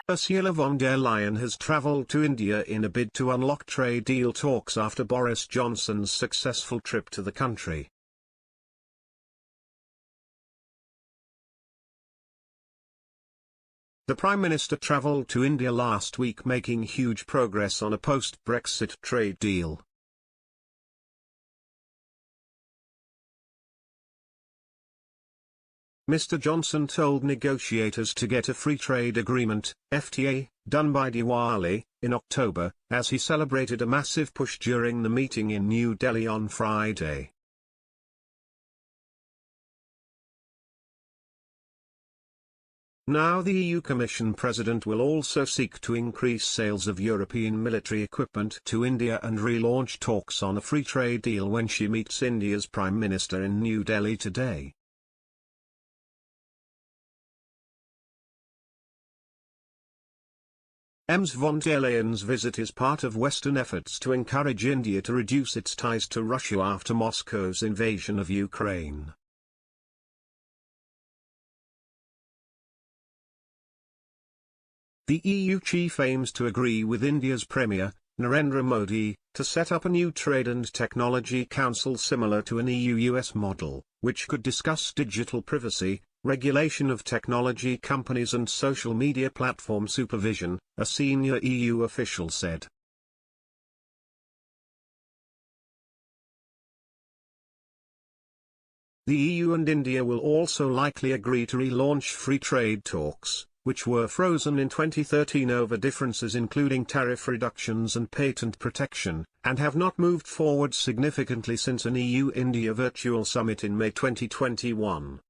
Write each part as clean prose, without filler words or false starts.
Ursula von der Leyen has travelled to India in a bid to unlock trade deal talks after Boris Johnson's successful trip to the country. The Prime Minister travelled to India last week, making huge progress on a post-Brexit trade deal. Mr. Johnson told negotiators to get a free trade agreement, FTA, done by Diwali, in October, as he celebrated a massive push during the meeting in New Delhi on Friday. Now the EU Commission President will also seek to increase sales of European military equipment to India and relaunch talks on a free trade deal when she meets India's Prime Minister in New Delhi today. Ms von der Leyen's visit is part of Western efforts to encourage India to reduce its ties to Russia after Moscow's invasion of Ukraine. The EU chief aims to agree with India's Premier, Narendra Modi, to set up a new trade and technology council similar to an EU-US model, which could discuss digital privacy, regulation of technology companies and social media platform supervision, a senior EU official said. The EU and India will also likely agree to relaunch free trade talks, which were frozen in 2013 over differences including tariff reductions and patent protection, and have not moved forward significantly since an EU-India virtual summit in May 2021.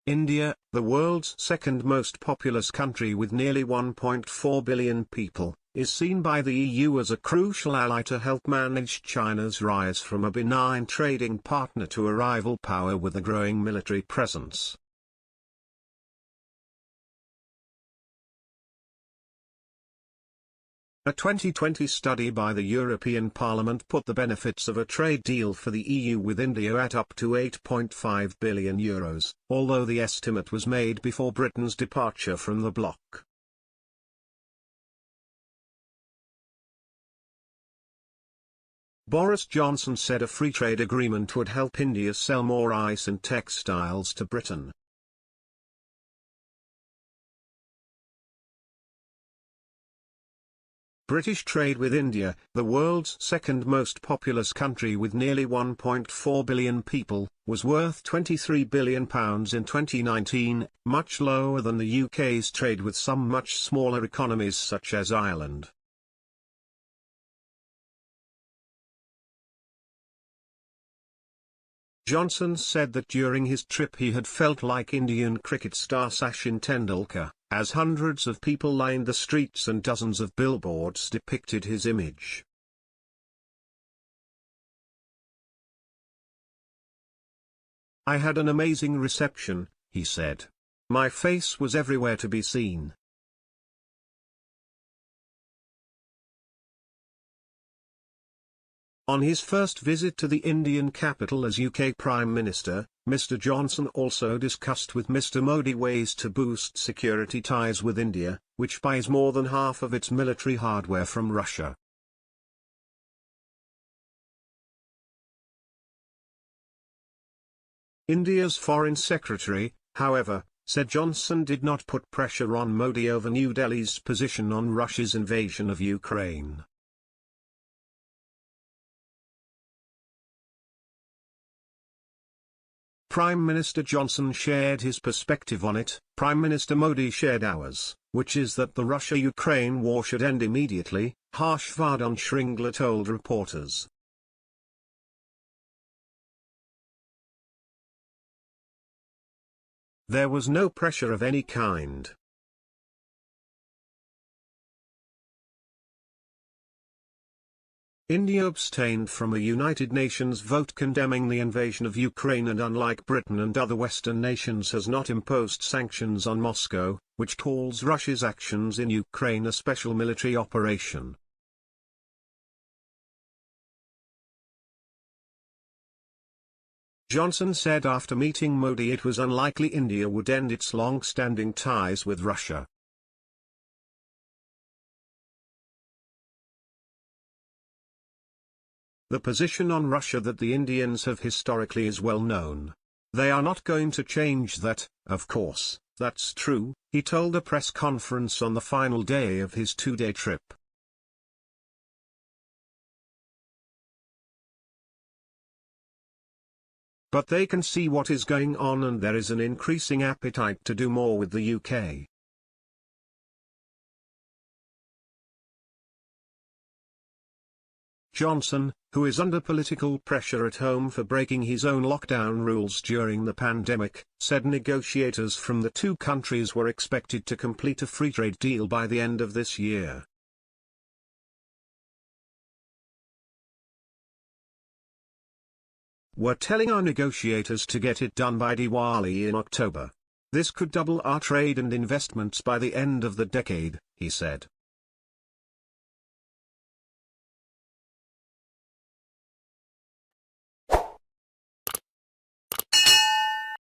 India, the world's second most populous country with nearly 1.4 billion people, is seen by the EU as a crucial ally to help manage China's rise from a benign trading partner to a rival power with a growing military presence. A 2020 study by the European Parliament put the benefits of a trade deal for the EU with India at up to €8.5 billion, although the estimate was made before Britain's departure from the bloc. Boris Johnson said a free trade agreement would help India sell more ice and textiles to Britain. British trade with India, the world's second most populous country with nearly 1.4 billion people, was worth £23 billion in 2019, much lower than the UK's trade with some much smaller economies such as Ireland. Johnson said that during his trip he had felt like Indian cricket star Sachin Tendulkar, as hundreds of people lined the streets and dozens of billboards depicted his image. "I had an amazing reception," he said. "My face was everywhere to be seen." On his first visit to the Indian capital as UK Prime Minister, Mr. Johnson also discussed with Mr. Modi ways to boost security ties with India, which buys more than half of its military hardware from Russia. India's Foreign Secretary, however, said Johnson did not put pressure on Modi over New Delhi's position on Russia's invasion of Ukraine. Prime Minister Johnson shared his perspective on it. Prime Minister Modi shared ours, which is that the Russia-Ukraine war should end immediately, Harshvardhan Shringla told reporters. There was no pressure of any kind. India abstained from a United Nations vote condemning the invasion of Ukraine and, unlike Britain and other Western nations, has not imposed sanctions on Moscow, which calls Russia's actions in Ukraine a special military operation. Johnson said after meeting Modi it was unlikely India would end its long-standing ties with Russia. The position on Russia that the Indians have historically is well known. They are not going to change that, of course, that's true, he told a press conference on the final day of his two-day trip. But they can see what is going on and there is an increasing appetite to do more with the UK. Johnson, who is under political pressure at home for breaking his own lockdown rules during the pandemic, said negotiators from the two countries were expected to complete a free trade deal by the end of this year. "We're telling our negotiators to get it done by Diwali in October. This could double our trade and investments by the end of the decade," he said.